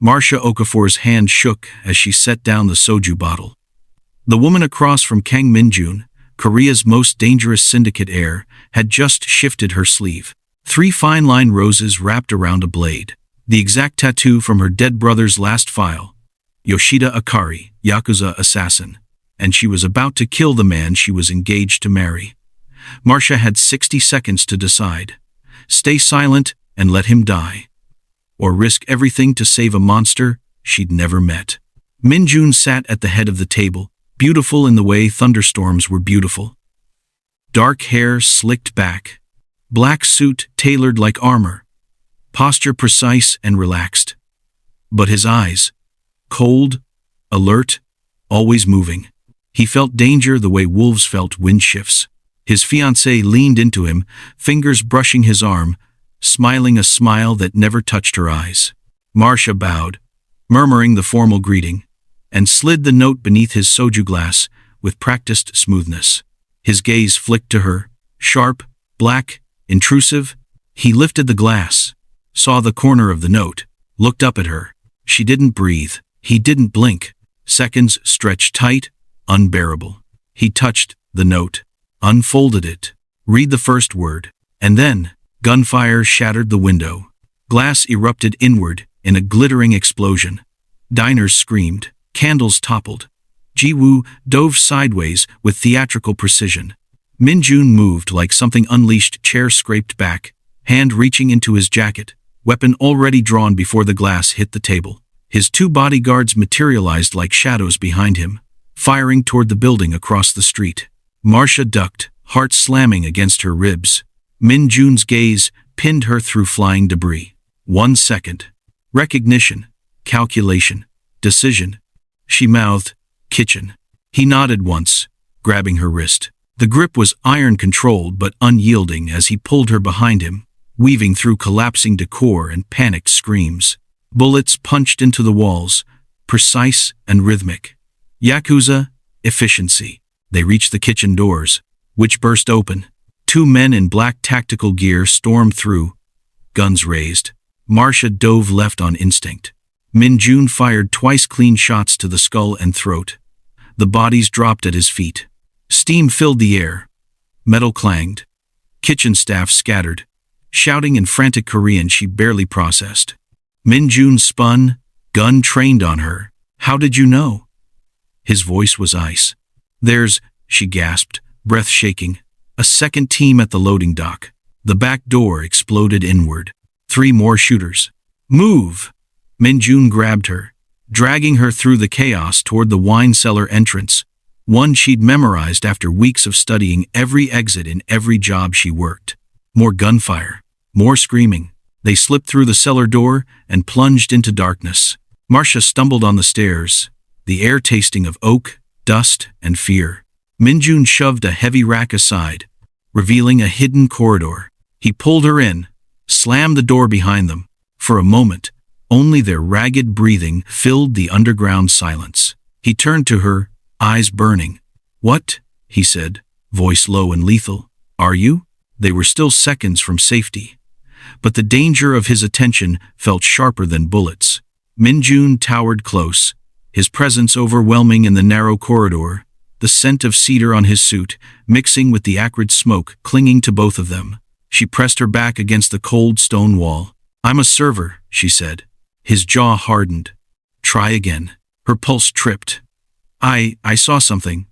Marcia Okafor's hand shook as she set down the soju bottle. The woman across from Kang Minjun, Korea's most dangerous syndicate heir, had just shifted her sleeve. 3 fine-line roses wrapped around a blade. The exact tattoo from her dead brother's last file. Yoshida Akari, Yakuza assassin. And she was about to kill the man she was engaged to marry. Marcia had 60 seconds to decide. Stay silent and let him die. Or risk everything to save a monster she'd never met. Minjun sat at the head of the table, beautiful in the way thunderstorms were beautiful. Dark hair slicked back. Black suit tailored like armor. Posture precise and relaxed. But his eyes, cold, alert, always moving. He felt danger the way wolves felt wind shifts. His fiancée leaned into him, fingers brushing his arm, smiling a smile that never touched her eyes. Marcia bowed, murmuring the formal greeting, and slid the note beneath his soju glass with practiced smoothness. His gaze flicked to her, sharp, black, intrusive. He lifted the glass, saw the corner of the note, looked up at her. She didn't breathe. He didn't blink. Seconds stretched tight, unbearable. He touched the note, unfolded it. Read the first word. And then, gunfire shattered the window. Glass erupted inward in a glittering explosion. Diners screamed. Candles toppled. Ji-woo dove sideways with theatrical precision. Minjun moved like something unleashed, chair scraped back, hand reaching into his jacket, weapon already drawn before the glass hit the table. His 2 bodyguards materialized like shadows behind him, firing toward the building across the street. Marcia ducked, heart slamming against her ribs. Minjun's gaze pinned her through flying debris. 1 second. Recognition. Calculation. Decision. She mouthed, "Kitchen." He nodded once, grabbing her wrist. The grip was iron-controlled but unyielding as he pulled her behind him, weaving through collapsing decor and panicked screams. Bullets punched into the walls, precise and rhythmic. Yakuza, efficiency. They reached the kitchen doors, which burst open. 2 men in black tactical gear stormed through, guns raised. Marcia dove left on instinct. Minjun fired twice clean shots to the skull and throat. The bodies dropped at his feet. Steam filled the air. Metal clanged. Kitchen staff scattered, shouting in frantic Korean she barely processed. Minjun spun, gun trained on her. "How did you know?" His voice was ice. "There's," she gasped, breath shaking, "a second team at the loading dock." The back door exploded inward. 3 more shooters. "Move!" Minjun grabbed her, dragging her through the chaos toward the wine cellar entrance, one she'd memorized after weeks of studying every exit in every job she worked. More gunfire, more screaming. They slipped through the cellar door and plunged into darkness. Marcia stumbled on the stairs, the air tasting of oak, dust, and fear. Minjun shoved a heavy rack aside, revealing a hidden corridor. He pulled her in, slammed the door behind them. For a moment, only their ragged breathing filled the underground silence. He turned to her, eyes burning. "What?" he said, voice low and lethal. "Are you?" They were still seconds from safety, but the danger of his attention felt sharper than bullets. Minjun towered close, his presence overwhelming in the narrow corridor, the scent of cedar on his suit mixing with the acrid smoke clinging to both of them. She pressed her back against the cold stone wall. "I'm a server," she said. His jaw hardened. "Try again." Her pulse tripped. I saw something.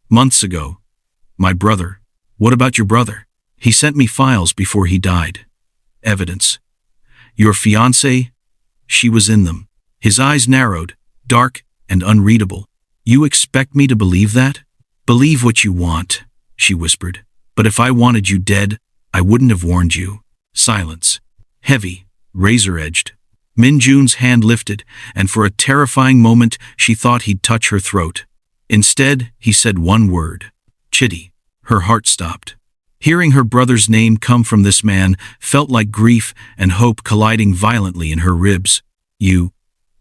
Months ago. My brother." "What about your brother?" "He sent me files before he died. Evidence." "Your fiancée?" She was in them. His eyes narrowed, dark and unreadable. "You expect me to believe that?" "Believe what you want," she whispered. "But if I wanted you dead, I wouldn't have warned you." Silence. Heavy, razor-edged. Minjun's hand lifted, and for a terrifying moment she thought he'd touch her throat. Instead, he said one word. "Chitty." Her heart stopped. Hearing her brother's name come from this man felt like grief and hope colliding violently in her ribs. You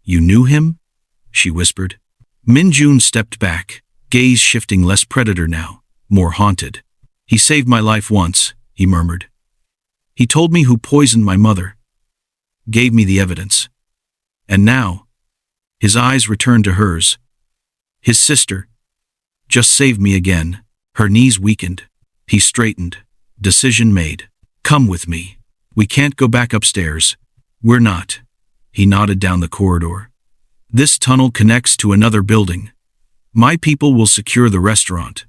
knew him?" she whispered. Minjun stepped back, gaze shifting, less predator now, more haunted. "He saved my life once," he murmured. "He told me who poisoned my mother. Gave me the evidence. And now, his eyes returned to hers. His sister. Just save me again. Her knees weakened. He straightened. Decision made. Come with me. We can't go back upstairs. We're not. He nodded down the corridor. This tunnel connects to another building. My people will secure the restaurant.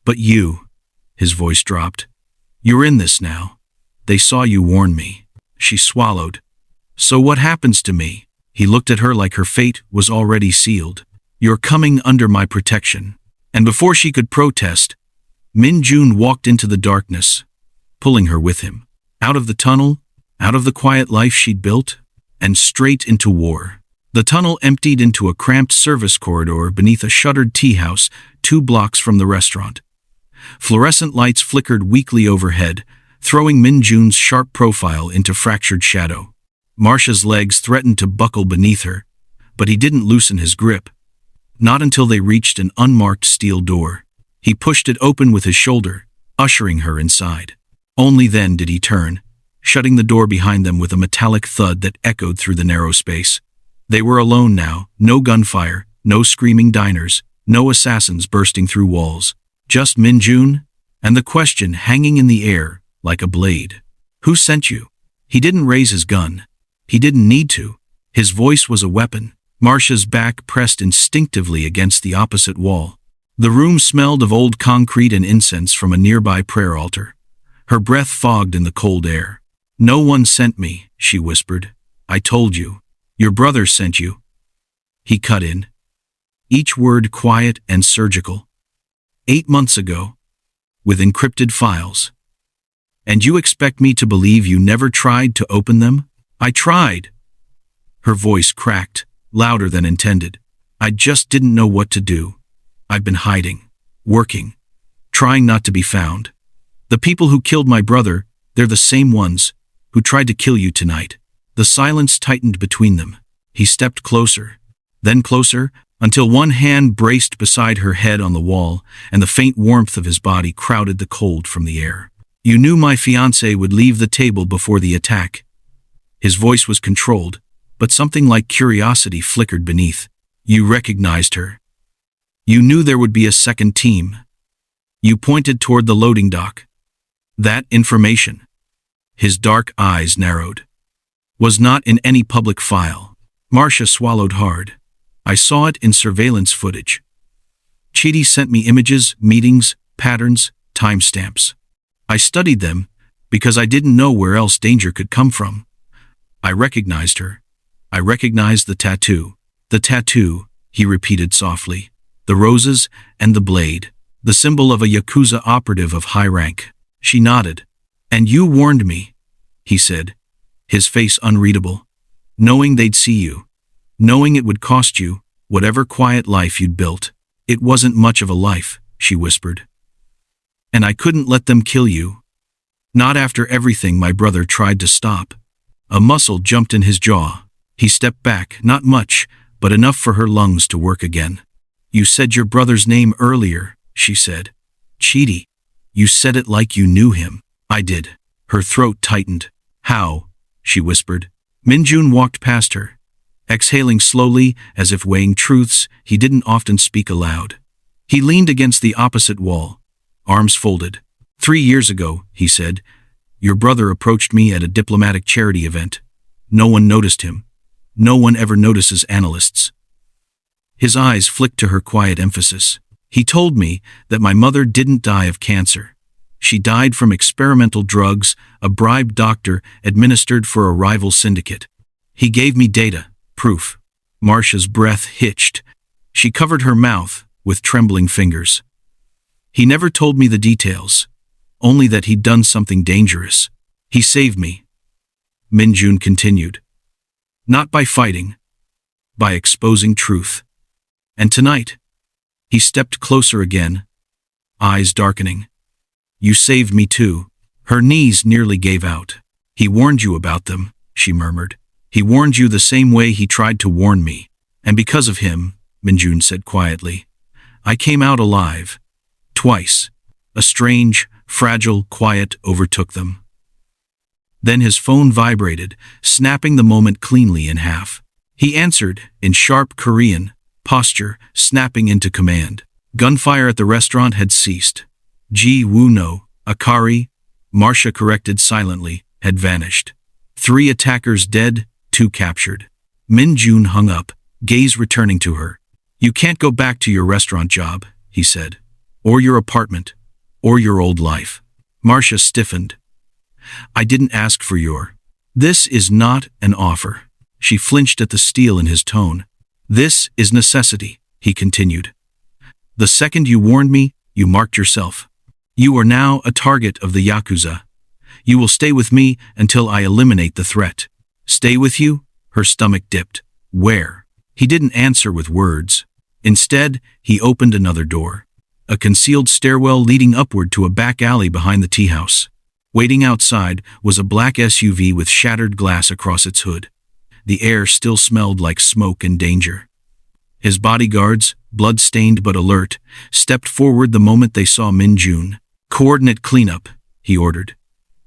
But you, his voice dropped. You're in this now. They saw you warn me. She swallowed. So what happens to me? He looked at her like her fate was already sealed. You're coming under my protection. And before she could protest, Min-jun walked into the darkness, pulling her with him. Out of the tunnel, out of the quiet life she'd built, and straight into war. The tunnel emptied into a cramped service corridor beneath a shuttered tea house 2 blocks from the restaurant. Fluorescent lights flickered weakly overhead, throwing Min-jun's sharp profile into fractured shadow. Marcia's legs threatened to buckle beneath her, but he didn't loosen his grip. Not until they reached an unmarked steel door. He pushed it open with his shoulder, ushering her inside. Only then did he turn, shutting the door behind them with a metallic thud that echoed through the narrow space. They were alone now, no gunfire, no screaming diners, no assassins bursting through walls. Just Min-jun, and the question hanging in the air like a blade. Who sent you? He didn't raise his gun. He didn't need to. His voice was a weapon. Marcia's back pressed instinctively against the opposite wall. The room smelled of old concrete and incense from a nearby prayer altar. Her breath fogged in the cold air. No one sent me, she whispered. I told you. Your brother sent you. He cut in. Each word quiet and surgical. 8 months ago. With encrypted files. And you expect me to believe you never tried to open them? I tried. Her voice cracked, louder than intended. I just didn't know what to do. I've been hiding, working, trying not to be found. The people who killed my brother, they're the same ones who tried to kill you tonight. The silence tightened between them. He stepped closer, then closer, until one hand braced beside her head on the wall, and the faint warmth of his body crowded the cold from the air. You knew my fiancée would leave the table before the attack. His voice was controlled, but something like curiosity flickered beneath. You recognized her. You knew there would be a second team. You pointed toward the loading dock. That information, his dark eyes narrowed, was not in any public file. Marcia swallowed hard. I saw it in surveillance footage. Chidi sent me images, meetings, patterns, timestamps. I studied them because I didn't know where else danger could come from. I recognized her. I recognized the tattoo. The tattoo, he repeated softly. The roses and the blade. The symbol of a Yakuza operative of high rank. She nodded. And you warned me, he said, his face unreadable. Knowing they'd see you. Knowing it would cost you whatever quiet life you'd built. It wasn't much of a life, she whispered. And I couldn't let them kill you. Not after everything my brother tried to stop. A muscle jumped in his jaw. He stepped back, not much, but enough for her lungs to work again. You said your brother's name earlier, she said. Chidi. You said it like you knew him. I did. Her throat tightened. How? She whispered. Min-jun walked past her, exhaling slowly as if weighing truths he didn't often speak aloud. He leaned against the opposite wall, arms folded. 3 years ago, he said, your brother approached me at a diplomatic charity event. No one noticed him. No one ever notices analysts. His eyes flicked to her quiet emphasis. He told me that my mother didn't die of cancer. She died from experimental drugs a bribed doctor administered for a rival syndicate. He gave me data, proof. Marcia's breath hitched. She covered her mouth with trembling fingers. He never told me the details, only that he'd done something dangerous. He saved me. Min-jun continued. Not by fighting, by exposing truth. And tonight, he stepped closer again, eyes darkening. You saved me too. Her knees nearly gave out. He warned you about them, she murmured. He warned you the same way he tried to warn me. And because of him, Min-jun said quietly, I came out alive. Twice. A strange, fragile quiet overtook them. Then his phone vibrated, snapping the moment cleanly in half. He answered, in sharp Korean posture, snapping into command. Gunfire at the restaurant had ceased. Ji Woo no, Akari, Marcia corrected silently, had vanished. 3 attackers dead, 2 captured. Min Jun hung up, gaze returning to her. You can't go back to your restaurant job, he said. Or your apartment. Or your old life. Marcia stiffened. I didn't ask for your. This is not an offer. She flinched at the steel in his tone. This is necessity, he continued. The second you warned me, you marked yourself. You are now a target of the Yakuza. You will stay with me until I eliminate the threat. Stay with you? Her stomach dipped. Where? He didn't answer with words. Instead, he opened another door. A concealed stairwell leading upward to a back alley behind the tea house. Waiting outside was a black SUV with shattered glass across its hood. The air still smelled like smoke and danger. His bodyguards, blood-stained but alert, stepped forward the moment they saw Min Jun. Coordinate cleanup, he ordered.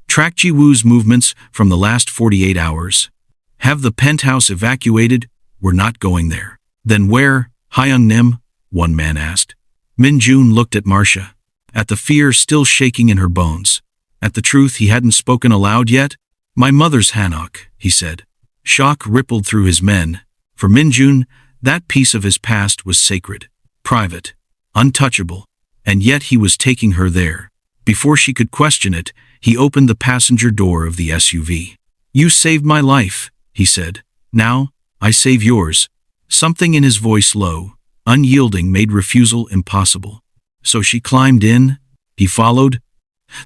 Track Ji Woo's movements from the last 48 hours. Have the penthouse evacuated? We're not going there. Then where, Hyung Nim? One man asked. Min Jun looked at Marcia. At the fear still shaking in her bones. At the truth he hadn't spoken aloud yet. My mother's Hanok, he said. Shock rippled through his men. For Min Jun, that piece of his past was sacred, private, untouchable, and yet he was taking her there. Before she could question it, he opened the passenger door of the SUV. You saved my life, he said. Now, I save yours. Something in his voice low, unyielding made refusal impossible. So she climbed in. He followed.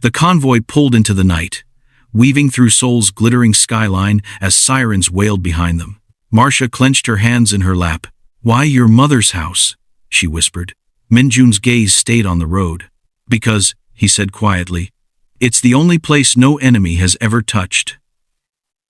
The convoy pulled into the night, weaving through Seoul's glittering skyline as sirens wailed behind them. Marcia clenched her hands in her lap. Why your mother's house? She whispered. Min Jun's gaze stayed on the road. Because, he said quietly, it's the only place no enemy has ever touched.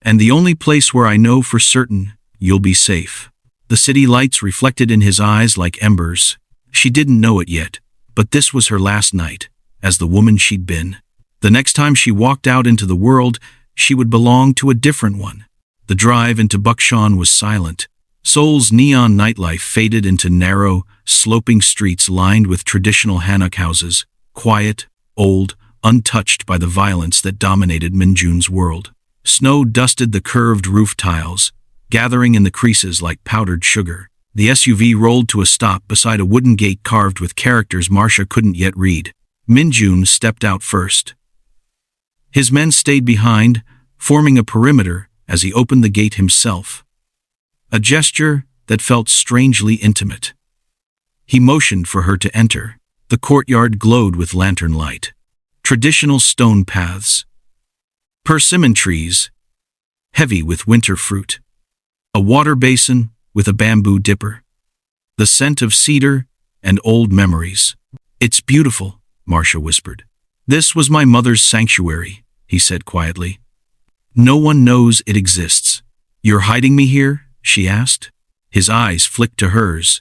And the only place where I know for certain you'll be safe. The city lights reflected in his eyes like embers. She didn't know it yet, but this was her last night, as the woman she'd been. The next time she walked out into the world, she would belong to a different one. The drive into Bukshan was silent. Seoul's neon nightlife faded into narrow, sloping streets lined with traditional Hanok houses, quiet, old, untouched by the violence that dominated Min Jun's world. Snow dusted the curved roof tiles, gathering in the creases like powdered sugar. The SUV rolled to a stop beside a wooden gate carved with characters Marcia couldn't yet read. Min Jun stepped out first. His men stayed behind, forming a perimeter as he opened the gate himself. A gesture that felt strangely intimate. He motioned for her to enter. The courtyard glowed with lantern light. Traditional stone paths. Persimmon trees, heavy with winter fruit. A water basin with a bamboo dipper. The scent of cedar and old memories. It's beautiful, Marcia whispered. This was my mother's sanctuary, he said quietly. No one knows it exists. You're hiding me here? She asked. His eyes flicked to hers.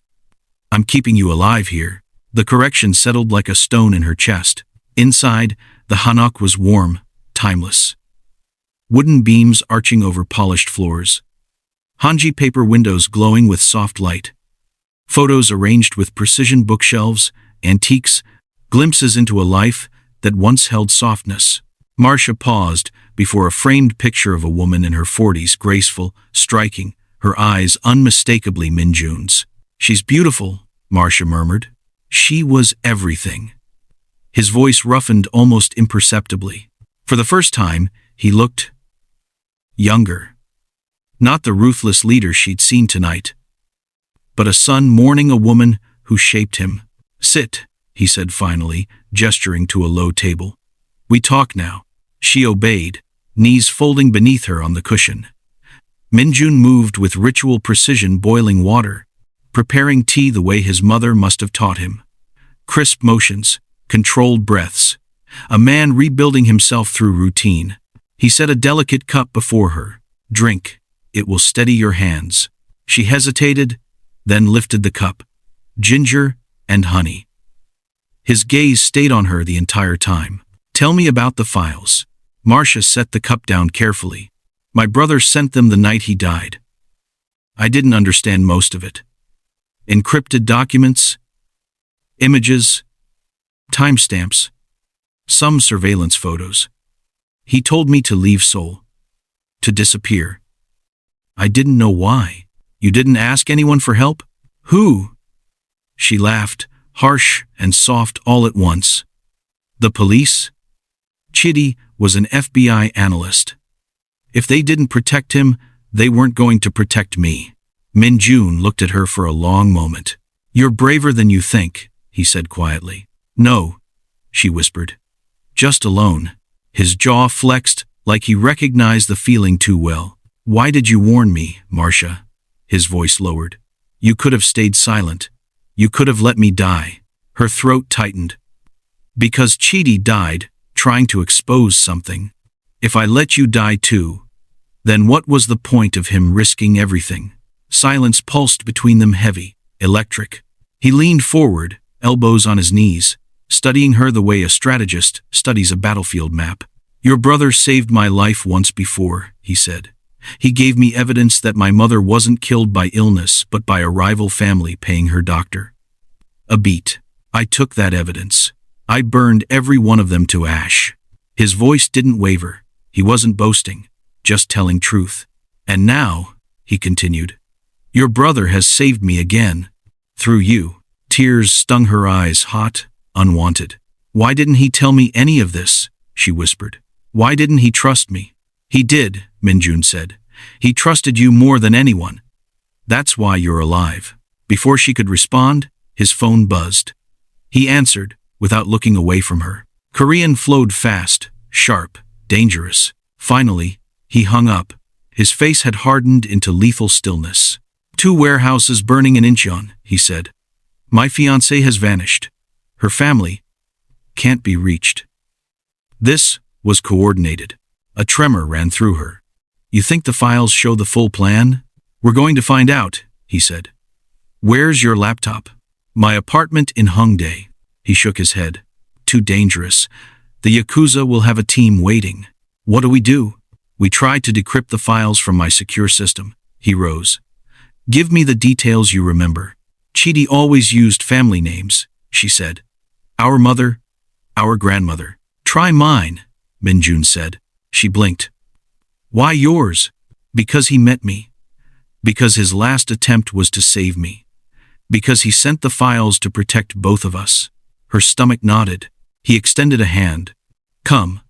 I'm keeping you alive here. The correction settled like a stone in her chest. Inside, the Hanok was warm, timeless. Wooden beams arching over polished floors. Hanji paper windows glowing with soft light. Photos arranged with precision bookshelves, antiques, glimpses into a life that once held softness. Marcia paused before a framed picture of a woman in her 40s, graceful, striking, her eyes unmistakably Min Jun's. She's beautiful, Marcia murmured. She was everything. His voice roughened almost imperceptibly. For the first time, he looked younger. Not the ruthless leader she'd seen tonight, but a son mourning a woman who shaped him. Sit, he said finally, gesturing to a low table. We talk now. She obeyed, knees folding beneath her on the cushion. Min Jun moved with ritual precision, boiling water, preparing tea the way his mother must have taught him. Crisp motions, controlled breaths. A man rebuilding himself through routine. He set a delicate cup before her. Drink. It will steady your hands. She hesitated, then lifted the cup. Ginger and honey. His gaze stayed on her the entire time. Tell me about the files. Marcia set the cup down carefully. My brother sent them the night he died. I didn't understand most of it. Encrypted documents, images, timestamps, some surveillance photos. He told me to leave Seoul, to disappear. I didn't know why. You didn't ask anyone for help? Who? She laughed, harsh and soft all at once. The police? Chidi was an FBI analyst. If they didn't protect him, they weren't going to protect me. Min-jun looked at her for a long moment. You're braver than you think, he said quietly. No, she whispered. Just alone. His jaw flexed, like he recognized the feeling too well. Why did you warn me, Marcia? His voice lowered. You could have stayed silent. You could have let me die. Her throat tightened. Because Chidi died, trying to expose something. If I let you die too, then what was the point of him risking everything? Silence pulsed between them, heavy, electric. He leaned forward, elbows on his knees, studying her the way a strategist studies a battlefield map. Your brother saved my life once before, he said. He gave me evidence that my mother wasn't killed by illness but by a rival family paying her doctor. A beat. I took that evidence. I burned every one of them to ash. His voice didn't waver. He wasn't boasting, just telling truth. And now, he continued, your brother has saved me again. Through you. Tears stung her eyes, hot, unwanted. Why didn't he tell me any of this? She whispered. Why didn't he trust me? He did, Min-jun said. He trusted you more than anyone. That's why you're alive. Before she could respond, his phone buzzed. He answered, without looking away from her. Korean flowed fast, sharp, dangerous. Finally, he hung up. His face had hardened into lethal stillness. 2 warehouses burning in Incheon, he said. My fiancée has vanished. Her family can't be reached. This was coordinated. A tremor ran through her. You think the files show the full plan? We're going to find out, he said. Where's your laptop? My apartment in Hongdae. He shook his head. Too dangerous. The Yakuza will have a team waiting. What do we do? We tried to decrypt the files from my secure system. He rose. Give me the details you remember. Chidi always used family names, she said. Our mother, our grandmother. Try mine, Min-jun said. She blinked. Why yours? Because he met me. Because his last attempt was to save me. Because he sent the files to protect both of us. Her stomach nodded. He extended a hand. Come.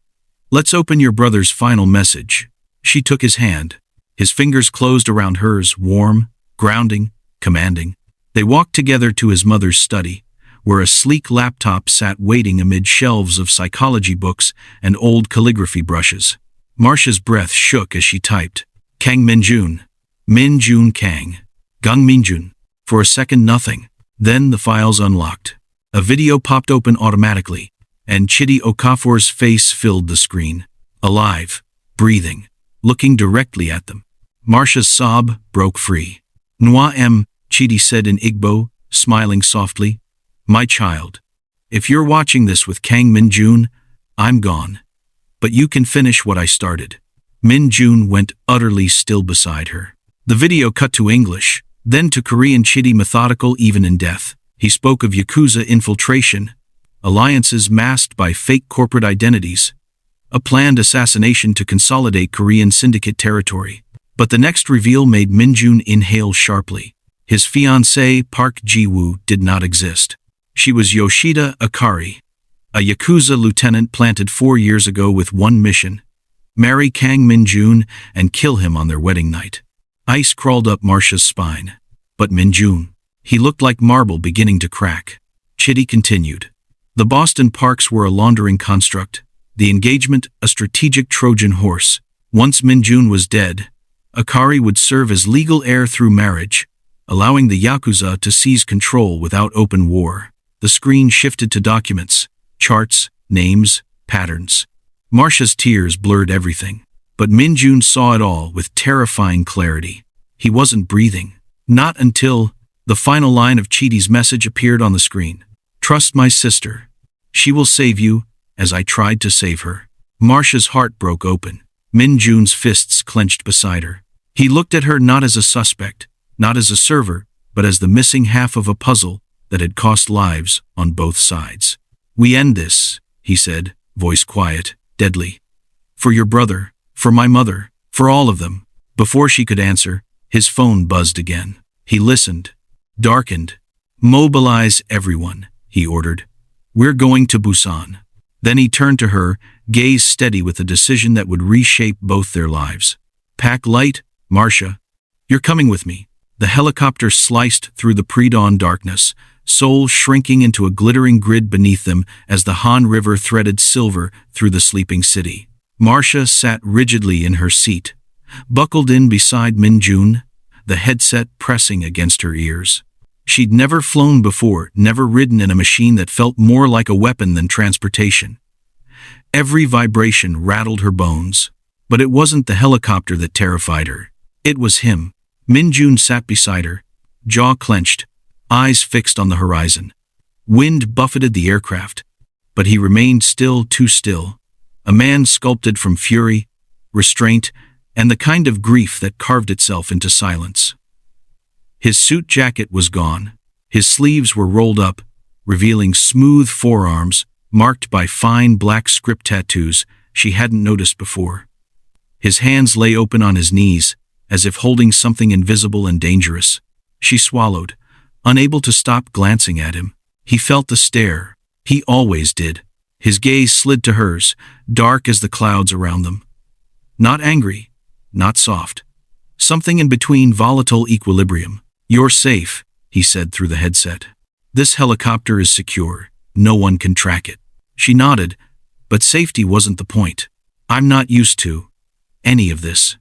Let's open your brother's final message. She took his hand. His fingers closed around hers, warm, grounding, commanding. They walked together to his mother's study, where a sleek laptop sat waiting amid shelves of psychology books and old calligraphy brushes. Marcia's breath shook as she typed. Kang Min-jun. Min-jun Kang. Gung Min-jun. For a second, nothing. Then the files unlocked. A video popped open automatically, and Chidi Okafor's face filled the screen. Alive, breathing, looking directly at them. Marcia's sob broke free. Noa M, Chidi said in Igbo, smiling softly. My child, if you're watching this with Kang Min-jun, I'm gone. But you can finish what I started. Min-jun went utterly still beside her. The video cut to English, then to Korean. Chidi methodical even in death. He spoke of Yakuza infiltration, alliances masked by fake corporate identities, a planned assassination to consolidate Korean syndicate territory. But the next reveal made Min-jun inhale sharply. His fiancée, Park Ji-woo, did not exist. She was Yoshida Akari, a Yakuza lieutenant planted 4 years ago with one mission: marry Kang Min-jun and kill him on their wedding night. Ice crawled up Marcia's spine. But Min-jun, he looked like marble beginning to crack. Chidi continued. The Boston Parks were a laundering construct, the engagement a strategic Trojan horse. Once Min-jun was dead, Akari would serve as legal heir through marriage, allowing the Yakuza to seize control without open war. The screen shifted to documents, charts, names, patterns. Marcia's tears blurred everything, but Min-jun saw it all with terrifying clarity. He wasn't breathing. Not until the final line of Chidi's message appeared on the screen. Trust my sister. She will save you, as I tried to save her. Marcia's heart broke open. Min-jun's fists clenched beside her. He looked at her not as a suspect, not as a server, but as the missing half of a puzzle that had cost lives on both sides. "We end this," he said, voice quiet, deadly. "For your brother, for my mother, for all of them." Before she could answer, his phone buzzed again. He listened, darkened. "Mobilize everyone," he ordered. "We're going to Busan." Then he turned to her, gaze steady with a decision that would reshape both their lives. "Pack light, Marcia. You're coming with me." The helicopter sliced through the pre-dawn darkness, Seoul shrinking into a glittering grid beneath them as the Han River threaded silver through the sleeping city. Marcia sat rigidly in her seat, buckled in beside Min-jun, the headset pressing against her ears. She'd never flown before, never ridden in a machine that felt more like a weapon than transportation. Every vibration rattled her bones. But it wasn't the helicopter that terrified her. It was him. Min-jun sat beside her, jaw clenched, eyes fixed on the horizon. Wind buffeted the aircraft, but he remained still, too still. A man sculpted from fury, restraint, and the kind of grief that carved itself into silence. His suit jacket was gone. His sleeves were rolled up, revealing smooth forearms marked by fine black script tattoos she hadn't noticed before. His hands lay open on his knees, as if holding something invisible and dangerous. She swallowed, unable to stop glancing at him. He felt the stare. He always did. His gaze slid to hers, dark as the clouds around them. Not angry, not soft. Something in between, volatile equilibrium. "You're safe," he said through the headset. "This helicopter is secure. No one can track it." She nodded, but safety wasn't the point. "I'm not used to any of this,"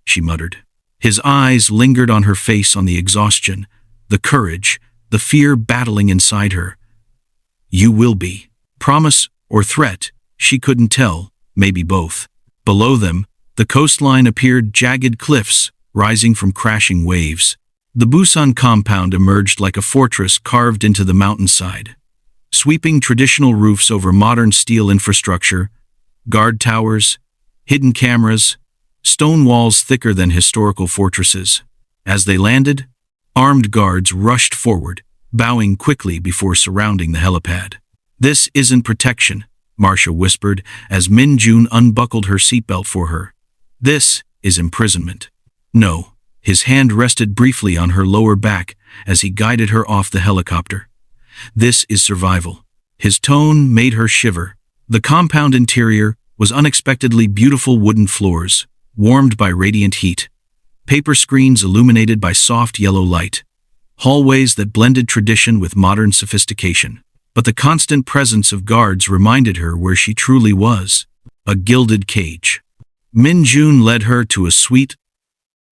she muttered. His eyes lingered on her face, on the exhaustion, the courage, the fear battling inside her. "You will be." Promise or threat, she couldn't tell, maybe both. Below them, the coastline appeared, jagged cliffs rising from crashing waves. The Busan compound emerged like a fortress carved into the mountainside. Sweeping traditional roofs over modern steel infrastructure, guard towers, hidden cameras, stone walls thicker than historical fortresses. As they landed, armed guards rushed forward, bowing quickly before surrounding the helipad. "This isn't protection," Marcia whispered as Min-jun unbuckled her seatbelt for her. "This is imprisonment." "No." His hand rested briefly on her lower back as he guided her off the helicopter. "This is survival." His tone made her shiver. The compound interior was unexpectedly beautiful, wooden floors, warmed by radiant heat, paper screens illuminated by soft yellow light, hallways that blended tradition with modern sophistication. But the constant presence of guards reminded her where she truly was, a gilded cage. Min-jun led her to a suite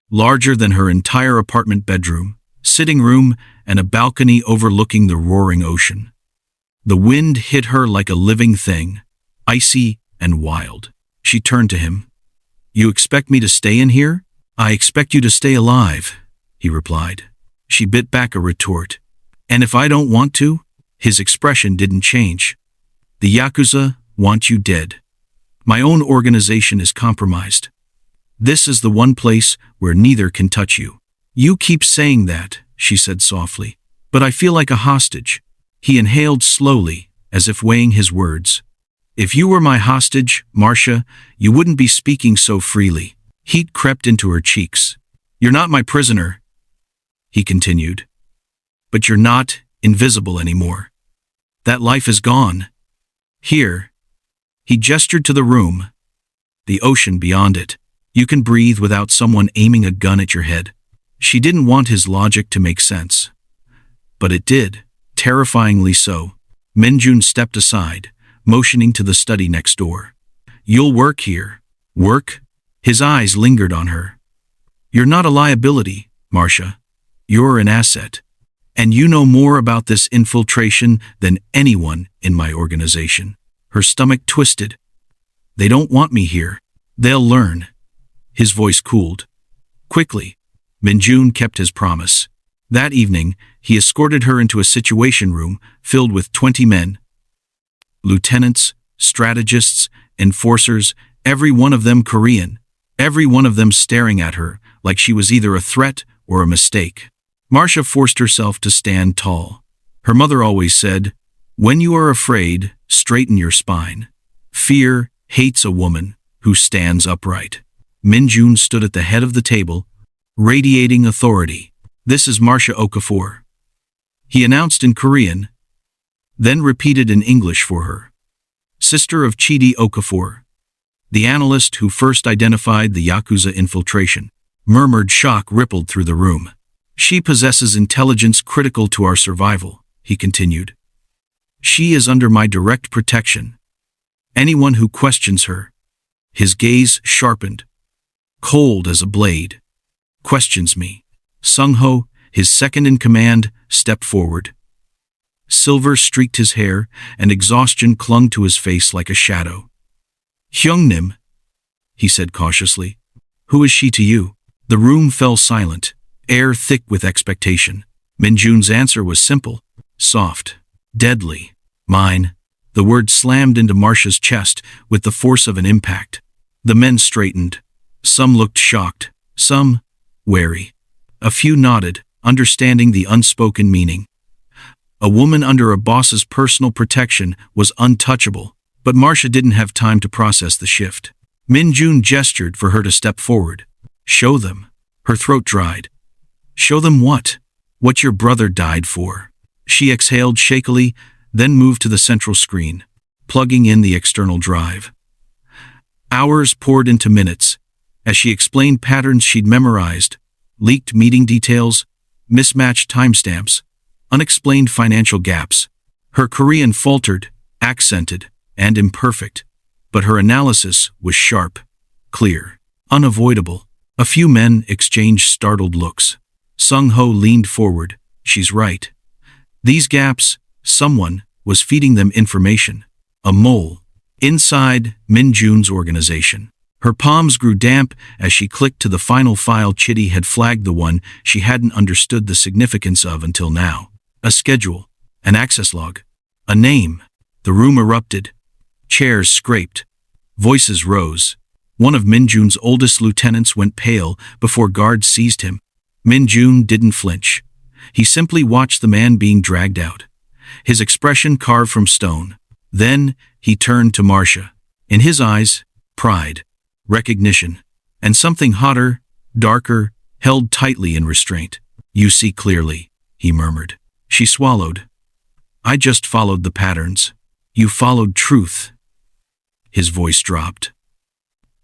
larger than her entire apartment bedroom, sitting room, and a balcony overlooking the roaring ocean. The wind hit her like a living thing, icy and wild. She turned to him. "You expect me to stay in here?" "I expect you to stay alive," he replied. She bit back a retort. "And if I don't want to?" His expression didn't change. "The Yakuza want you dead. My own organization is compromised. This is the one place where neither can touch you." "You keep saying that," she said softly, "but I feel like a hostage." He inhaled slowly, as if weighing his words. "If you were my hostage, Marcia, you wouldn't be speaking so freely." Heat crept into her cheeks. "You're not my prisoner," he continued. "But you're not invisible anymore. That life is gone. Here." He gestured to the room, the ocean beyond it. "You can breathe without someone aiming a gun at your head." She didn't want his logic to make sense. But it did, terrifyingly so. Min-jun stepped aside, motioning to the study next door. "You'll work here." "Work?" His eyes lingered on her. "You're not a liability, Marcia. You're an asset. And you know more about this infiltration than anyone in my organization." Her stomach twisted. "They don't want me here. They'll learn." His voice cooled. Quickly, Min-jun kept his promise. That evening, he escorted her into a situation room filled with 20 men. Lieutenants, strategists, enforcers, every one of them Korean. Every one of them staring at her like she was either a threat or a mistake. Marcia forced herself to stand tall. Her mother always said, "When you are afraid, straighten your spine. Fear hates a woman who stands upright." Minjun stood at the head of the table, radiating authority. "This is Marcia Okafor," he announced in Korean, then repeated in English for her. "Sister of Chidi Okafor, the analyst who first identified the Yakuza infiltration." Murmured shock rippled through the room. "She possesses intelligence critical to our survival," he continued. "She is under my direct protection. Anyone who questions her," his gaze sharpened, cold as a blade, "questions me." Sung-ho, his second in command, stepped forward. Silver streaked his hair, and exhaustion clung to his face like a shadow. "Hyungnim," he said cautiously. "Who is she to you?" The room fell silent, air thick with expectation. Minjun's answer was simple, soft, deadly. "Mine." The word slammed into Marcia's chest with the force of an impact. The men straightened. Some looked shocked, some wary. A few nodded, understanding the unspoken meaning. A woman under a boss's personal protection was untouchable, but Marcia didn't have time to process the shift. Minjun gestured for her to step forward. "Show them." Her throat dried. "Show them what?" "What your brother died for." She exhaled shakily, then moved to the central screen, plugging in the external drive. Hours poured into minutes, as she explained patterns she'd memorized, leaked meeting details, mismatched timestamps, unexplained financial gaps. Her Korean faltered, accented, and imperfect, but her analysis was sharp, clear, unavoidable. A few men exchanged startled looks. Sung-ho leaned forward. "She's right. These gaps, someone was feeding them information. A mole. Inside Minjun's organization." Her palms grew damp as she clicked to the final file. Chidi had flagged the one she hadn't understood the significance of until now. A schedule, an access log, a name. The room erupted. Chairs scraped. Voices rose. One of Minjun's oldest lieutenants went pale before guards seized him. Minjun didn't flinch. He simply watched the man being dragged out, his expression carved from stone. Then he turned to Marcia. In his eyes, pride, recognition, and something hotter, darker, held tightly in restraint. "You see clearly," he murmured. She swallowed. "I just followed the patterns. You followed truth." His voice dropped.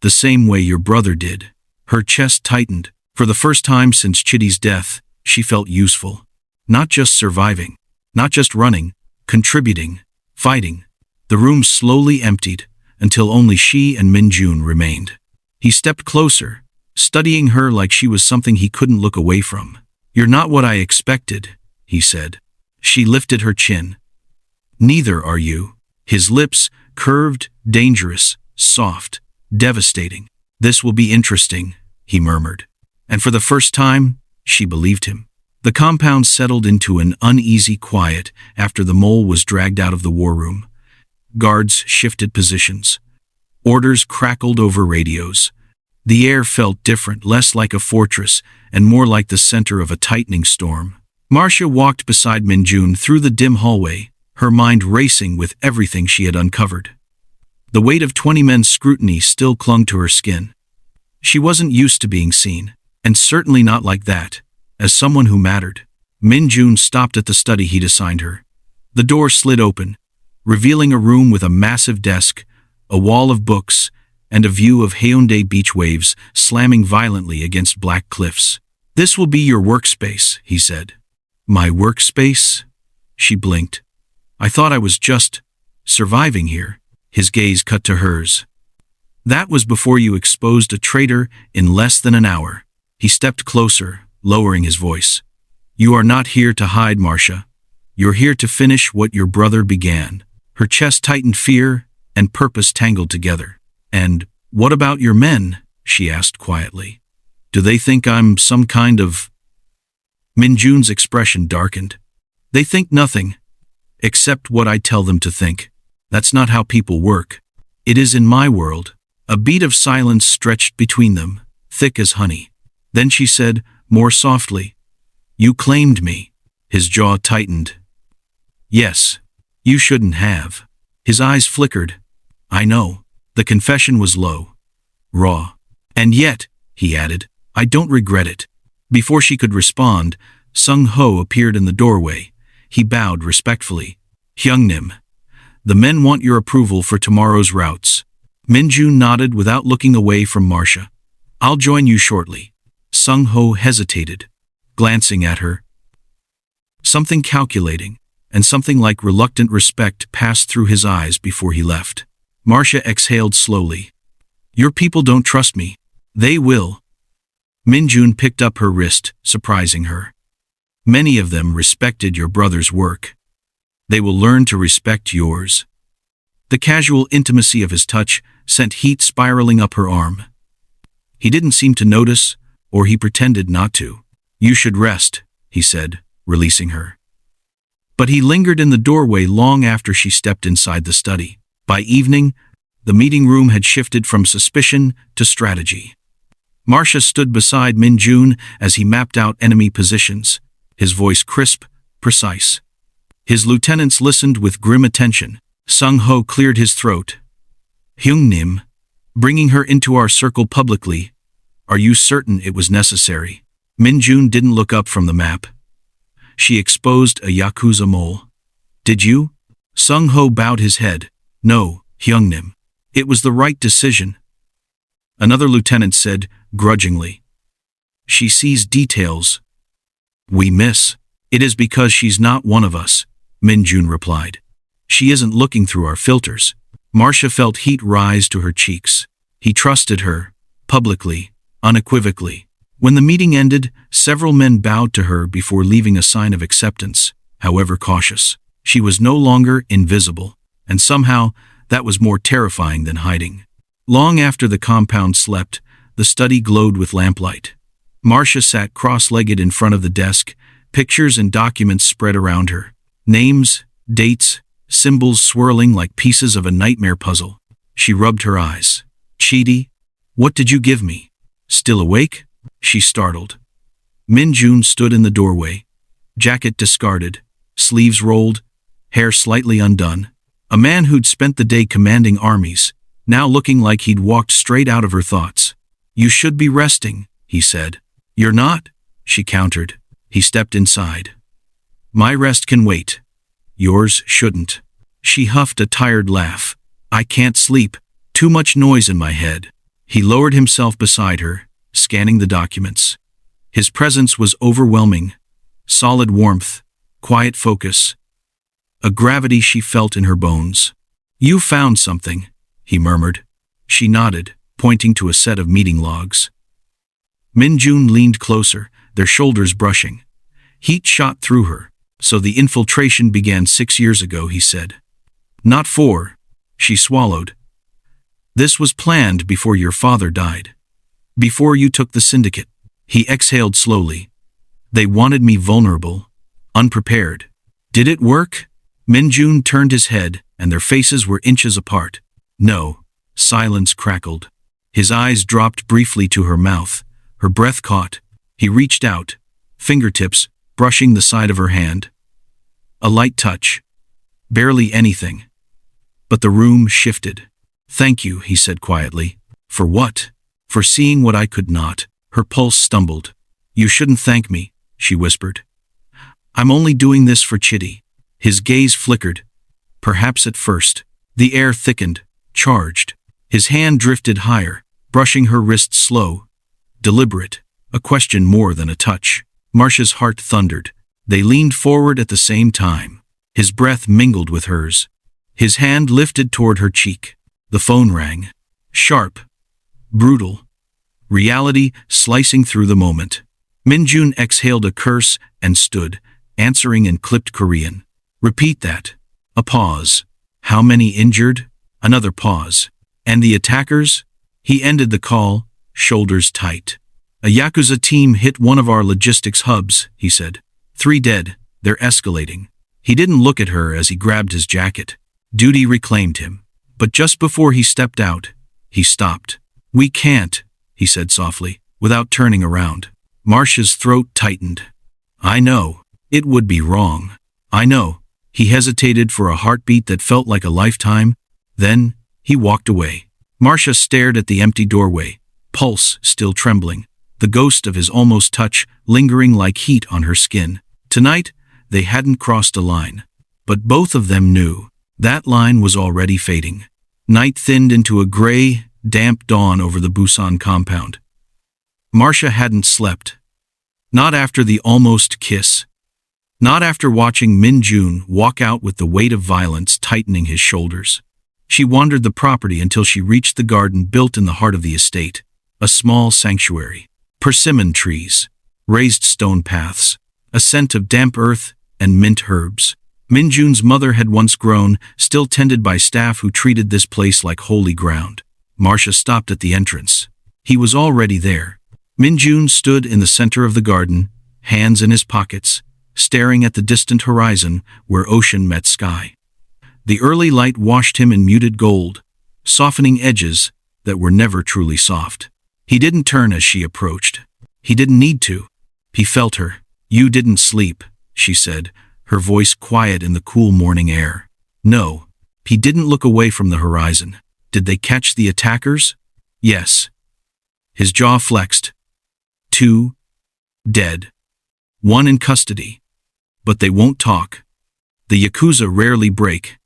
"The same way your brother did." Her chest tightened. For the first time since Chidi's death, she felt useful. Not just surviving, not just running, contributing, fighting. The room slowly emptied, until only she and Minjun remained. He stepped closer, studying her like she was something he couldn't look away from. "You're not what I expected," he said. She lifted her chin. "Neither are you." His lips curved, dangerous, soft, devastating. "This will be interesting," he murmured. And for the first time, she believed him. The compound settled into an uneasy quiet after the mole was dragged out of the war room. Guards shifted positions. Orders crackled over radios. The air felt different, less like a fortress and more like the center of a tightening storm. Marcia walked beside Minjun through the dim hallway, her mind racing with everything she had uncovered. The weight of 20 men's scrutiny still clung to her skin. She wasn't used to being seen, and certainly not like that, as someone who mattered. Minjun stopped at the study he'd assigned her. The door slid open, revealing a room with a massive desk, a wall of books, and a view of Haeundae beach waves slamming violently against black cliffs. "This will be your workspace," he said. "My workspace?" She blinked. "I thought I was just surviving here." His gaze cut to hers. "That was before you exposed a traitor in less than an hour." He stepped closer, lowering his voice. "You are not here to hide, Marcia. You're here to finish what your brother began." Her chest tightened, fear and purpose tangled together. "And what about your men?" she asked quietly. "Do they think I'm some kind of—" Minjun's expression darkened. "They think nothing, except what I tell them to think. That's not how people work. It is in my world." A beat of silence stretched between them, thick as honey. Then she said, more softly. You claimed me. His jaw tightened. Yes. You shouldn't have. His eyes flickered. I know. The confession was low. Raw. And yet, he added, I don't regret it. Before she could respond, Sung-ho appeared in the doorway. He bowed respectfully. Hyungnim. The men want your approval for tomorrow's routes. Minjun nodded without looking away from Marcia. I'll join you shortly. Sung-ho hesitated, glancing at her. Something calculating, and something like reluctant respect passed through his eyes before he left. Marcia exhaled slowly. Your people don't trust me. They will. Minjun picked up her wrist, surprising her. Many of them respected your brother's work. They will learn to respect yours. The casual intimacy of his touch sent heat spiraling up her arm. He didn't seem to notice, or he pretended not to. You should rest, he said, releasing her. But he lingered in the doorway long after she stepped inside the study. By evening, the meeting room had shifted from suspicion to strategy. Marcia stood beside Minjun as he mapped out enemy positions, his voice crisp, precise. His lieutenants listened with grim attention. Sung-ho cleared his throat. Hyungnim, bringing her into our circle publicly, are you certain it was necessary? Minjun didn't look up from the map. She exposed a Yakuza mole. Did you? Sung-ho bowed his head. No, Hyungnim. It was the right decision. Another lieutenant said, grudgingly. She sees details. We miss. It is because she's not one of us, Minjun replied. She isn't looking through our filters. Marcia felt heat rise to her cheeks. He trusted her, publicly, unequivocally. When the meeting ended, several men bowed to her before leaving a sign of acceptance, however cautious. She was no longer invisible, and somehow that was more terrifying than hiding. Long after the compound slept, the study glowed with lamplight. Marcia sat cross-legged in front of the desk, pictures and documents spread around her. Names, dates, symbols swirling like pieces of a nightmare puzzle. She rubbed her eyes. Chidi, what did you give me? Still awake? She startled. Minjun stood in the doorway, jacket discarded, sleeves rolled, hair slightly undone. A man who'd spent the day commanding armies, now looking like he'd walked straight out of her thoughts. You should be resting, he said. You're not, she countered. He stepped inside. My rest can wait. Yours shouldn't. She huffed a tired laugh. I can't sleep. Too much noise in my head. He lowered himself beside her, scanning the documents. His presence was overwhelming. Solid warmth, quiet focus. A gravity she felt in her bones. You found something, he murmured. She nodded, pointing to a set of meeting logs. Minjun leaned closer, their shoulders brushing. Heat shot through her. So the infiltration began 6 years ago, he said. Not 4. She swallowed. This was planned before your father died. Before you took the syndicate. He exhaled slowly. They wanted me vulnerable, unprepared. Did it work? Minjun turned his head, and their faces were inches apart. No. Silence crackled. His eyes dropped briefly to her mouth. Her breath caught. He reached out, fingertips brushing the side of her hand. A light touch. Barely anything. But the room shifted. Thank you, he said quietly. For what? For seeing what I could not. Her pulse stumbled. You shouldn't thank me, she whispered. I'm only doing this for Chidi. His gaze flickered. Perhaps at first. The air thickened, charged. His hand drifted higher, brushing her wrist slow, deliberate, a question more than a touch. Marcia's heart thundered. They leaned forward at the same time. His breath mingled with hers. His hand lifted toward her cheek. The phone rang. Sharp. Brutal. Reality slicing through the moment. Minjun exhaled a curse and stood, answering in clipped Korean. Repeat that. A pause. How many injured? Another pause. And the attackers? He ended the call, shoulders tight. A Yakuza team hit one of our logistics hubs, he said. 3 dead. They're escalating. He didn't look at her as he grabbed his jacket. Duty reclaimed him. But just before he stepped out, he stopped. We can't, he said softly, without turning around. Marcia's throat tightened. I know. It would be wrong. I know. He hesitated for a heartbeat that felt like a lifetime. Then, he walked away. Marcia stared at the empty doorway, pulse still trembling, the ghost of his almost touch lingering like heat on her skin. Tonight, they hadn't crossed a line. But both of them knew that line was already fading. Night thinned into a gray, damp dawn over the Busan compound. Marcia hadn't slept. Not after the almost kiss. Not after watching Min-jun walk out with the weight of violence tightening his shoulders. She wandered the property until she reached the garden built in the heart of the estate, a small sanctuary. Persimmon trees, raised stone paths, a scent of damp earth and mint herbs. Min-jun's mother had once grown, still tended by staff who treated this place like holy ground. Marcia stopped at the entrance. He was already there. Min-jun stood in the center of the garden, hands in his pockets, staring at the distant horizon where ocean met sky. The early light washed him in muted gold, softening edges that were never truly soft. He didn't turn as she approached. He didn't need to. He felt her. You didn't sleep, she said, her voice quiet in the cool morning air. No. He didn't look away from the horizon. Did they catch the attackers? Yes. His jaw flexed. 2. Dead. 1 in custody. But they won't talk. The Yakuza rarely break.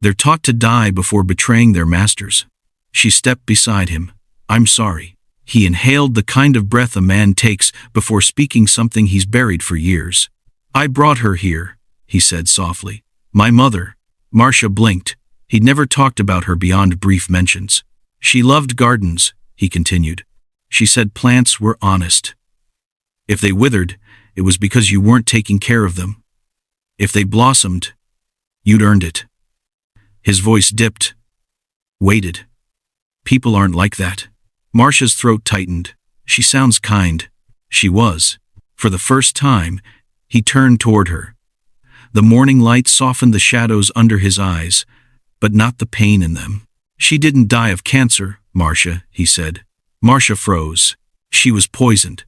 They're taught to die before betraying their masters. She stepped beside him. I'm sorry. He inhaled the kind of breath a man takes before speaking something he's buried for years. I brought her here, he said softly. My mother. Marcia blinked. He'd never talked about her beyond brief mentions. She loved gardens, he continued. She said plants were honest. If they withered, it was because you weren't taking care of them. If they blossomed, you'd earned it. His voice dipped. Waited. People aren't like that. Marcia's throat tightened. She sounds kind. She was. For the first time, he turned toward her. The morning light softened the shadows under his eyes, but not the pain in them. She didn't die of cancer, Marcia, he said. Marcia froze. She was poisoned.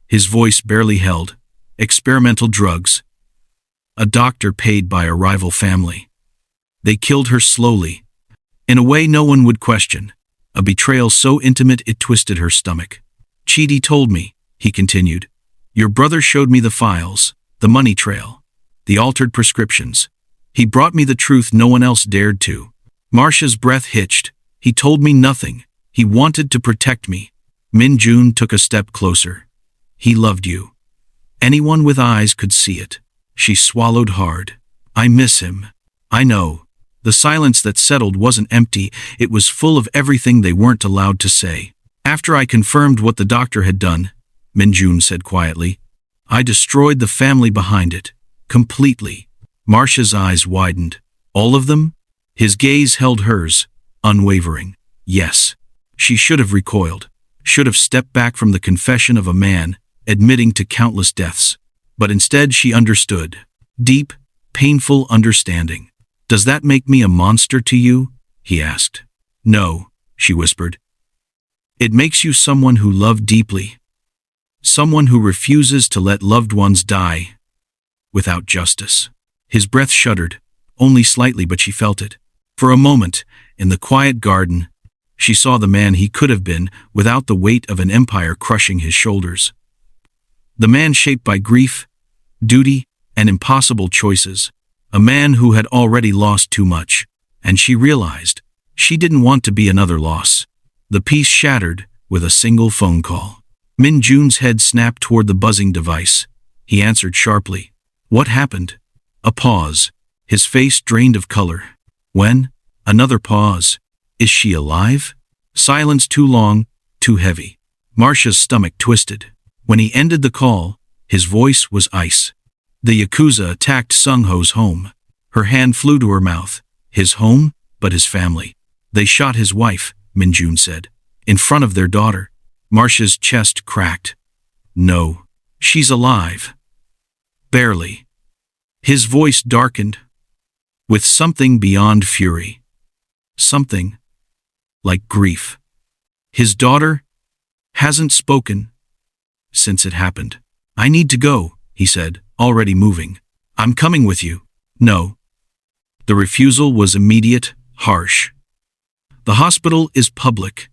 His voice barely held. Experimental drugs. A doctor paid by a rival family. They killed her slowly, in a way no one would question, a betrayal so intimate it twisted her stomach. Chidi told me, he continued. Your brother showed me the files, the money trail, the altered prescriptions. He brought me the truth no one else dared to. Marcia's breath hitched. He told me nothing. He wanted to protect me. Min-jun took a step closer. He loved you. Anyone with eyes could see it. She swallowed hard. I miss him. I know. The silence that settled wasn't empty, it was full of everything they weren't allowed to say. After I confirmed what the doctor had done, Min-jun said quietly, I destroyed the family behind it. Completely. Marcia's eyes widened. All of them? His gaze held hers, unwavering. Yes. She should have recoiled. Should have stepped back from the confession of a man, admitting to countless deaths. But instead she understood. Deep, painful understanding. Does that make me a monster to you? He asked. No, she whispered. It makes you someone who loved deeply. Someone who refuses to let loved ones die without justice. His breath shuddered, only slightly, but she felt it. For a moment, in the quiet garden, she saw the man he could have been without the weight of an empire crushing his shoulders. The man shaped by grief, duty, and impossible choices. A man who had already lost too much, and she realized she didn't want to be another loss. The peace shattered with a single phone call. Min-jun's head snapped toward the buzzing device. He answered sharply. What happened? A pause. His face drained of color. When? Another pause. Is she alive? Silence too long, too heavy. Marcia's stomach twisted. When he ended the call, his voice was ice. The Yakuza attacked Sung-ho's home. Her hand flew to her mouth. His home, but his family. They shot his wife, Min-jun said. In front of their daughter. Marcia's chest cracked. No. She's alive. Barely. His voice darkened. With something beyond fury. Something like grief. His daughter hasn't spoken since it happened. I need to go, he said, already moving. I'm coming with you. No. The refusal was immediate, harsh. The hospital is public.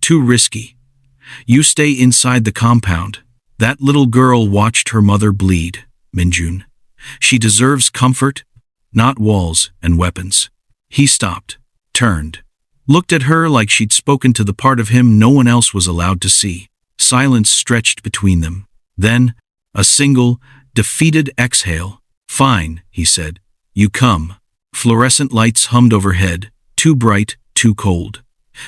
Too risky. You stay inside the compound. That little girl watched her mother bleed, Minjun. She deserves comfort, not walls and weapons. He stopped, turned, looked at her like she'd spoken to the part of him no one else was allowed to see. Silence stretched between them. Then, a single, defeated exhale. Fine, he said. You come. Fluorescent lights hummed overhead, too bright, too cold.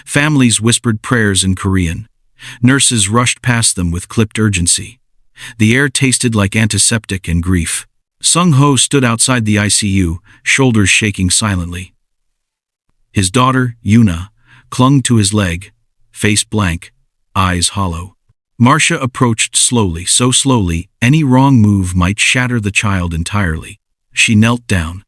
Families whispered prayers in Korean. Nurses rushed past them with clipped urgency. The air tasted like antiseptic and grief. Sung-ho stood outside the ICU, shoulders shaking silently. His daughter, Yuna, clung to his leg, face blank, eyes hollow. Marcia approached slowly, so slowly any wrong move might shatter the child entirely. She knelt down.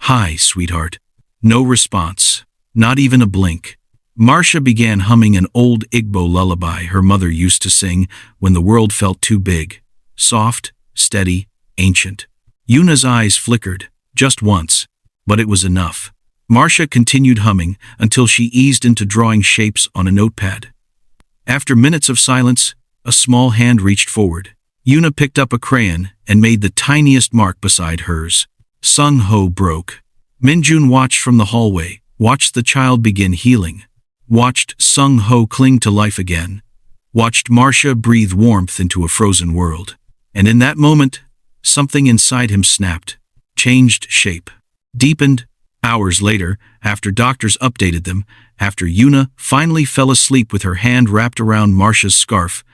Hi, sweetheart. No response. Not even a blink. Marcia began humming an old Igbo lullaby her mother used to sing when the world felt too big. Soft, steady, ancient. Yuna's eyes flickered, just once, but it was enough. Marcia continued humming until she eased into drawing shapes on a notepad. After minutes of silence, a small hand reached forward. Yuna picked up a crayon and made the tiniest mark beside hers. Sung-ho broke. Minjun watched from the hallway, watched the child begin healing. Watched Sung-ho cling to life again. Watched Marcia breathe warmth into a frozen world. And in that moment, something inside him snapped, changed shape, deepened. Hours later, after doctors updated them, after Yuna finally fell asleep with her hand wrapped around Marcia's scarf,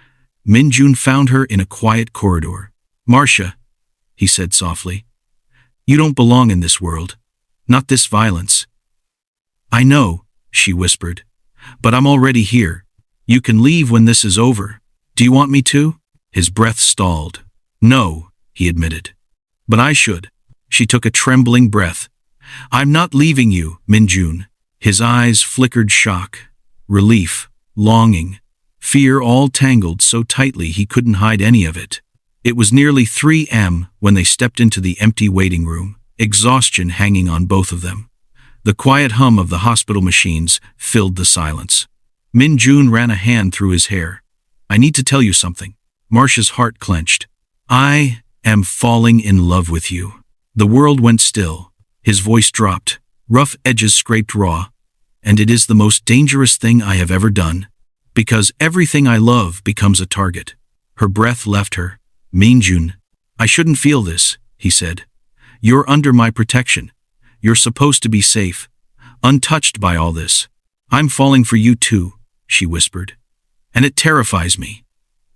Minjun found her in a quiet corridor. Marcia, he said softly, you don't belong in this world. Not this violence. I know, she whispered. But I'm already here. You can leave when this is over. Do you want me to? His breath stalled. No, he admitted. But I should. She took a trembling breath. I'm not leaving you, Minjun. His eyes flickered shock, relief, longing, fear all tangled so tightly he couldn't hide any of it. It was nearly 3 a.m. when they stepped into the empty waiting room, exhaustion hanging on both of them. The quiet hum of the hospital machines filled the silence. Minjun ran a hand through his hair. I need to tell you something. Marcia's heart clenched. I am falling in love with you. The world went still. His voice dropped. Rough edges scraped raw. And it is the most dangerous thing I have ever done. Because everything I love becomes a target. Her breath left her. Minjun, I shouldn't feel this, he said. You're under my protection. You're supposed to be safe, untouched by all this. I'm falling for you too, she whispered. And it terrifies me.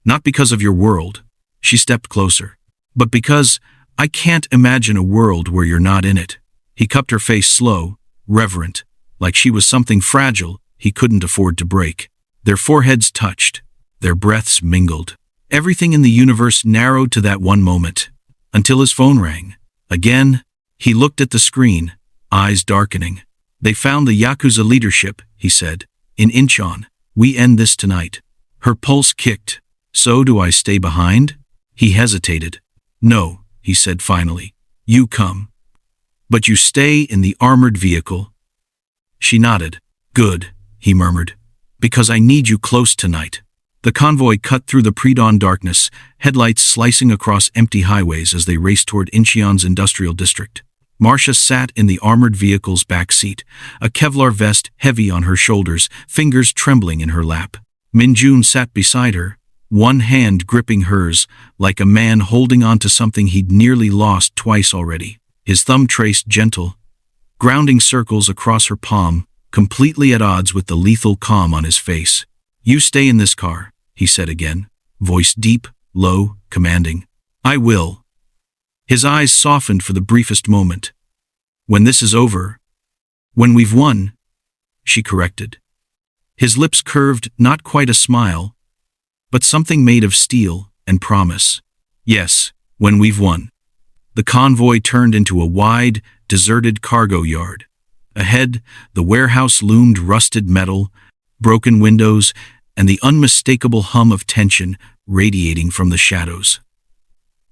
Not because of your world, she stepped closer, but because I can't imagine a world where you're not in it. He cupped her face slow, reverent, like she was something fragile he couldn't afford to break. Their foreheads touched, their breaths mingled. Everything in the universe narrowed to that one moment, until his phone rang. Again, he looked at the screen, eyes darkening. They found the Yakuza leadership, he said. In Incheon. We end this tonight. Her pulse kicked. So do I stay behind? He hesitated. No, he said finally. You come. But you stay in the armored vehicle. She nodded. Good, he murmured. Because I need you close tonight. The convoy cut through the pre-dawn darkness, headlights slicing across empty highways as they raced toward Incheon's industrial district. Marcia sat in the armored vehicle's back seat, a Kevlar vest heavy on her shoulders, fingers trembling in her lap. Minjun sat beside her, one hand gripping hers, like a man holding on to something he'd nearly lost twice already. His thumb traced gentle, grounding circles across her palm, completely at odds with the lethal calm on his face. You stay in this car, he said again, voice deep, low, commanding. I will. His eyes softened for the briefest moment. When this is over. When we've won, she corrected. His lips curved, not quite a smile, but something made of steel and promise. Yes, when we've won. The convoy turned into a wide, deserted cargo yard. Ahead, the warehouse loomed rusted metal, broken windows, and the unmistakable hum of tension radiating from the shadows.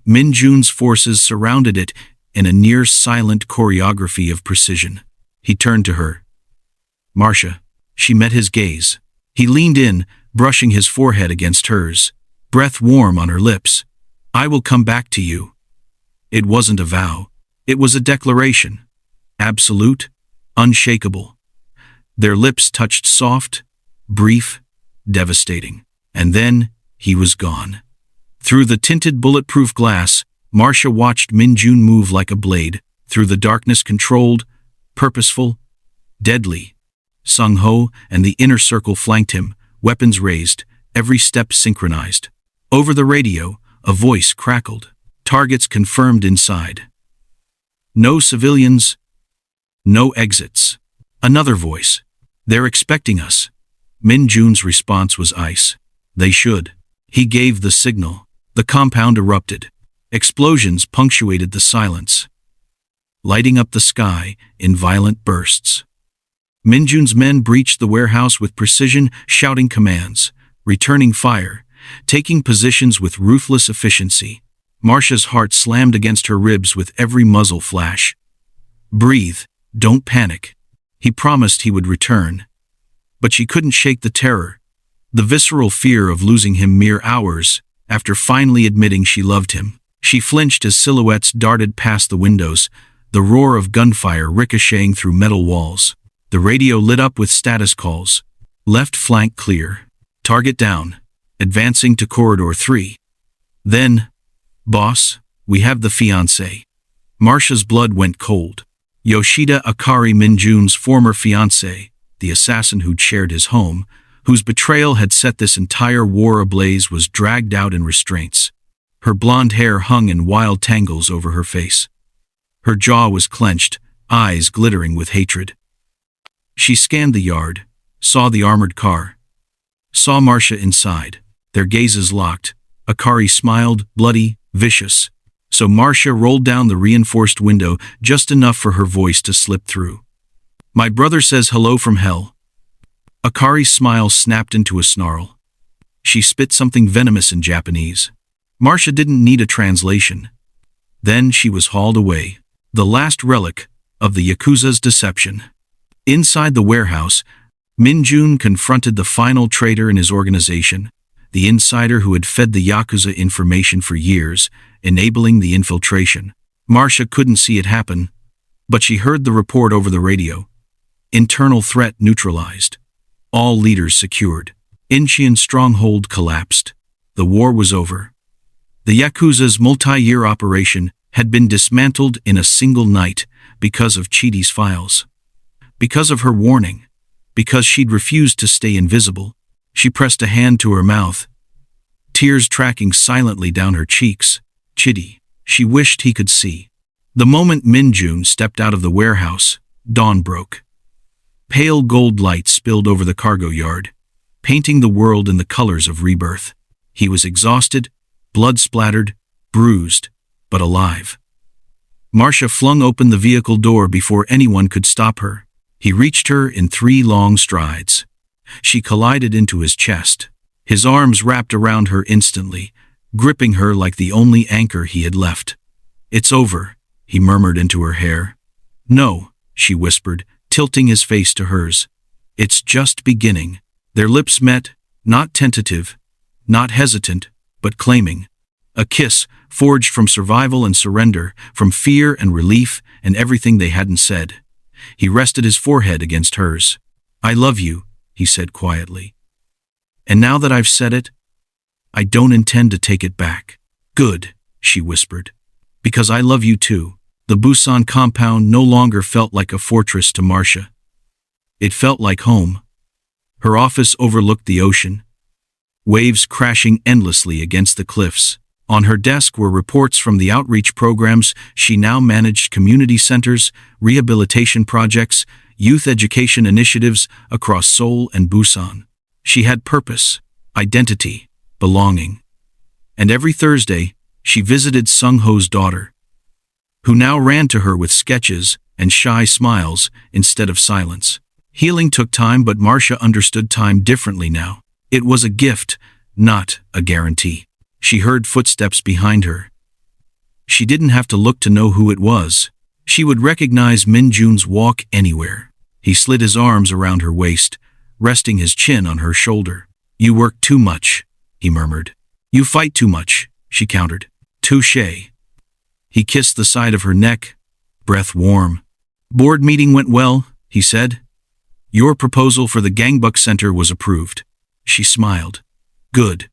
Min-jun's forces surrounded it in a near-silent choreography of precision. He turned to her. "Marcia." She met his gaze. He leaned in, brushing his forehead against hers, breath warm on her lips. "I will come back to you." It wasn't a vow. It was a declaration. Absolute, unshakable. Their lips touched soft, brief, devastating. And then he was gone. Through the tinted bulletproof glass, Marcia watched Min-jun move like a blade, through the darkness, controlled, purposeful, deadly. Sung-ho and the inner circle flanked him, weapons raised, every step synchronized. Over the radio, a voice crackled. Targets confirmed inside. No civilians, no exits. Another voice. "They're expecting us." Min-jun's response was ice. "They should." He gave the signal. The compound erupted. Explosions punctuated the silence, lighting up the sky in violent bursts. Min-jun's men breached the warehouse with precision, shouting commands, returning fire, taking positions with ruthless efficiency. Marcia's heart slammed against her ribs with every muzzle flash. "Breathe, don't panic." He promised he would return. But she couldn't shake the terror, the visceral fear of losing him mere hours after finally admitting she loved him. She flinched as silhouettes darted past the windows, the roar of gunfire ricocheting through metal walls. The radio lit up with status calls. Left flank clear. Target down. Advancing to corridor 3. Then, "Boss, we have the fiancé." Marcia's blood went cold. Yoshida Akari, Min-jun's former fiancé, the assassin who'd shared his home, whose betrayal had set this entire war ablaze, was dragged out in restraints. Her blonde hair hung in wild tangles over her face. Her jaw was clenched, eyes glittering with hatred. She scanned the yard, saw the armored car, saw Marcia inside. Their gazes locked. Akari smiled, bloody, vicious. So Marcia rolled down the reinforced window just enough for her voice to slip through. "My brother says hello from hell." Akari's smile snapped into a snarl. She spit something venomous in Japanese. Marcia didn't need a translation. Then she was hauled away, the last relic of the Yakuza's deception. Inside the warehouse, Min-jun confronted the final traitor in his organization, the insider who had fed the Yakuza information for years, enabling the infiltration. Marcia couldn't see it happen, but she heard the report over the radio. Internal threat neutralized. All leaders secured. Incheon stronghold collapsed. The war was over. The Yakuza's multi-year operation had been dismantled in a single night because of Chidi's files. Because of her warning. Because she'd refused to stay invisible. She pressed a hand to her mouth, tears tracking silently down her cheeks. Chidi, she wished he could see. The moment Min-jun stepped out of the warehouse, dawn broke. Pale gold light spilled over the cargo yard, painting the world in the colors of rebirth. He was exhausted, blood-splattered, bruised, but alive. Marcia flung open the vehicle door before anyone could stop her. He reached her in 3 long strides. She collided into his chest. His arms wrapped around her instantly, gripping her like the only anchor he had left. "It's over," he murmured into her hair. "No," she whispered, tilting his face to hers. "It's just beginning." Their lips met, not tentative, not hesitant, but claiming. A kiss, forged from survival and surrender, from fear and relief and everything they hadn't said. He rested his forehead against hers. "I love you," he said quietly. "And now that I've said it, I don't intend to take it back." "Good," she whispered. "Because I love you too." The Busan compound no longer felt like a fortress to Marcia. It felt like home. Her office overlooked the ocean, waves crashing endlessly against the cliffs. On her desk were reports from the outreach programs she now managed: community centers, rehabilitation projects, youth education initiatives across Seoul and Busan. She had purpose, identity, belonging. And every Thursday, she visited Sung-ho's daughter, who now ran to her with sketches and shy smiles instead of silence. Healing took time, but Marcia understood time differently now. It was a gift, not a guarantee. She heard footsteps behind her. She didn't have to look to know who it was. She would recognize Minjun's walk anywhere. He slid his arms around her waist, resting his chin on her shoulder. "You work too much," he murmured. "You fight too much," she countered. "Touché." He kissed the side of her neck, breath warm. "Board meeting went well," he said. "Your proposal for the Gangbuk Center was approved." She smiled. "Good.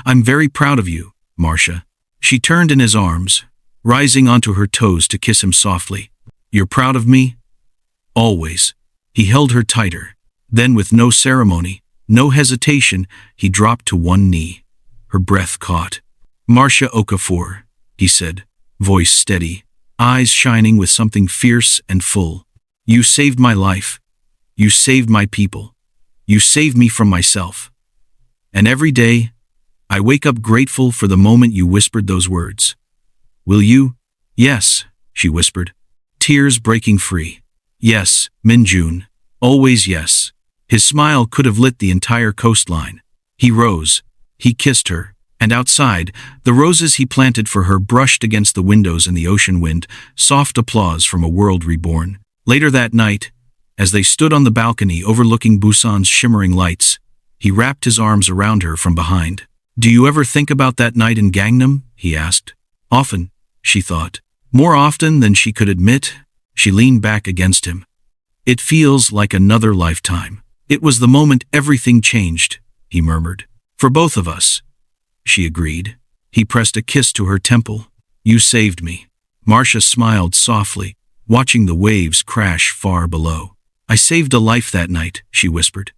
I'm very proud of you, Marcia." She turned in his arms, rising onto her toes to kiss him softly. "You're proud of me?" "Always." He held her tighter. Then, with no ceremony, no hesitation, he dropped to one knee. Her breath caught. "Marcia Okafor," he said, voice steady, eyes shining with something fierce and full. "You saved my life. You saved my people. You saved me from myself. And every day, I wake up grateful for the moment you whispered those words." "Will you?" "Yes," she whispered, tears breaking free. "Yes, Minjun. Always yes." His smile could have lit the entire coastline. He rose. He kissed her. And outside, the roses he planted for her brushed against the windows in the ocean wind, soft applause from a world reborn. Later that night, as they stood on the balcony overlooking Busan's shimmering lights, he wrapped his arms around her from behind. "Do you ever think about that night in Gangnam?" he asked. "Often," she thought. More often than she could admit. She leaned back against him. "It feels like another lifetime. It was the moment everything changed," he murmured. "For both of us." She agreed. He pressed a kiss to her temple. "You saved me." Marcia smiled softly, watching the waves crash far below. "I saved a life that night," she whispered.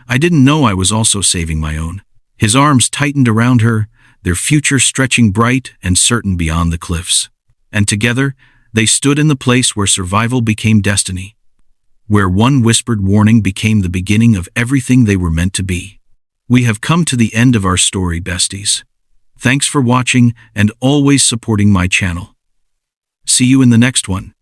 "I didn't know I was also saving my own." His arms tightened around her, their future stretching bright and certain beyond the cliffs. And together, they stood in the place where survival became destiny, where one whispered warning became the beginning of everything they were meant to be. We have come to the end of our story, besties. Thanks for watching and always supporting my channel. See you in the next one.